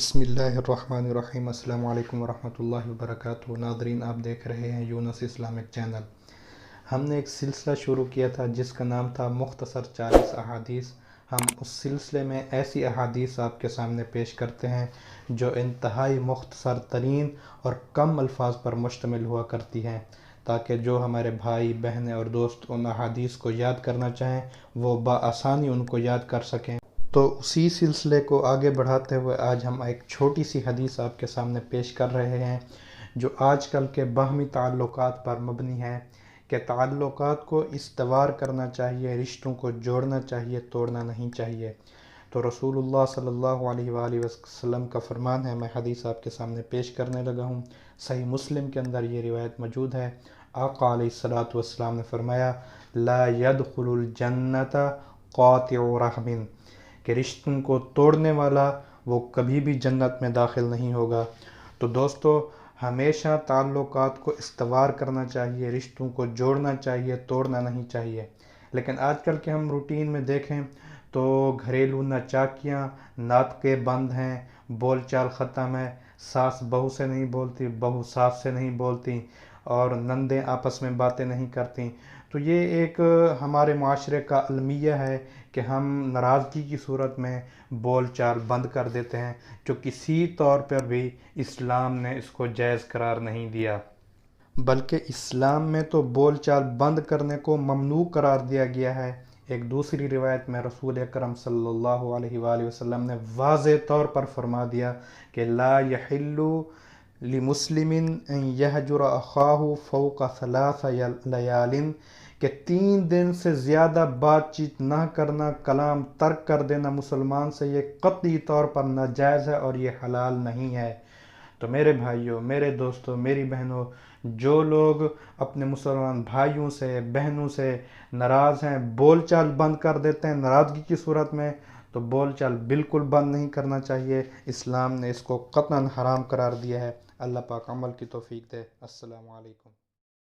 بسم اللہ الرحمن الرحیم۔ السلام علیکم ورحمۃ اللہ وبرکاتہ۔ ناظرین، آپ دیکھ رہے ہیں یونس اسلامک چینل۔ ہم نے ایک سلسلہ شروع کیا تھا جس کا نام تھا مختصر 40 احادیث۔ ہم اس سلسلے میں ایسی احادیث آپ کے سامنے پیش کرتے ہیں جو انتہائی مختصر ترین اور کم الفاظ پر مشتمل ہوا کرتی ہیں، تاکہ جو ہمارے بھائی بہنیں اور دوست ان احادیث کو یاد کرنا چاہیں وہ بآسانی ان کو یاد کر سکیں۔ تو اسی سلسلے کو آگے بڑھاتے ہوئے آج ہم ایک چھوٹی سی حدیث آپ کے سامنے پیش کر رہے ہیں جو آج کل کے باہمی تعلقات پر مبنی ہے کہ تعلقات کو استوار کرنا چاہیے، رشتوں کو جوڑنا چاہیے، توڑنا نہیں چاہیے۔ تو رسول اللہ صلی اللہ علیہ وآلہ وسلم کا فرمان ہے، میں حدیث آپ کے سامنے پیش کرنے لگا ہوں۔ صحیح مسلم کے اندر یہ روایت موجود ہے۔ آقا علیہ الصلوۃ والسلام نے فرمایا، لا يدخل الجنت قاطع رحم، کہ رشتوں کو توڑنے والا وہ کبھی بھی جنت میں داخل نہیں ہوگا۔ تو دوستو، ہمیشہ تعلقات کو استوار کرنا چاہیے، رشتوں کو جوڑنا چاہیے، توڑنا نہیں چاہیے۔ لیکن آج کل کے ہم روٹین میں دیکھیں تو گھریلو ناچاکیاں، ناطقے بند ہیں، بول چال ختم ہے، ساس بہو سے نہیں بولتی، بہو ساس سے نہیں بولتی، اور نندیں آپس میں باتیں نہیں کرتی۔ تو یہ ایک ہمارے معاشرے کا المیہ ہے کہ ہم ناراضگی کی صورت میں بول چال بند کر دیتے ہیں، جو کسی طور پر بھی اسلام نے اس کو جائز قرار نہیں دیا، بلکہ اسلام میں تو بول چال بند کرنے کو ممنوع قرار دیا گیا ہے۔ ایک دوسری روایت میں رسول اکرم صلی اللہ علیہ وآلہ وسلم نے واضح طور پر فرما دیا کہ لا یحل لمسلم ان یہجر اخاہ فوق 3 لیال، کہ 3 دن سے زیادہ بات چیت نہ کرنا، کلام ترک کر دینا مسلمان سے، یہ قطعی طور پر ناجائز ہے اور یہ حلال نہیں ہے۔ تو میرے بھائیوں، میرے دوستوں، میری بہنوں، جو لوگ اپنے مسلمان بھائیوں سے بہنوں سے ناراض ہیں، بول چال بند کر دیتے ہیں ناراضگی کی صورت میں، تو بول چال بالکل بند نہیں کرنا چاہیے۔ اسلام نے اس کو قطعاً حرام قرار دیا ہے۔ اللہ پاک عمل کی توفیق دے۔ السلام علیکم۔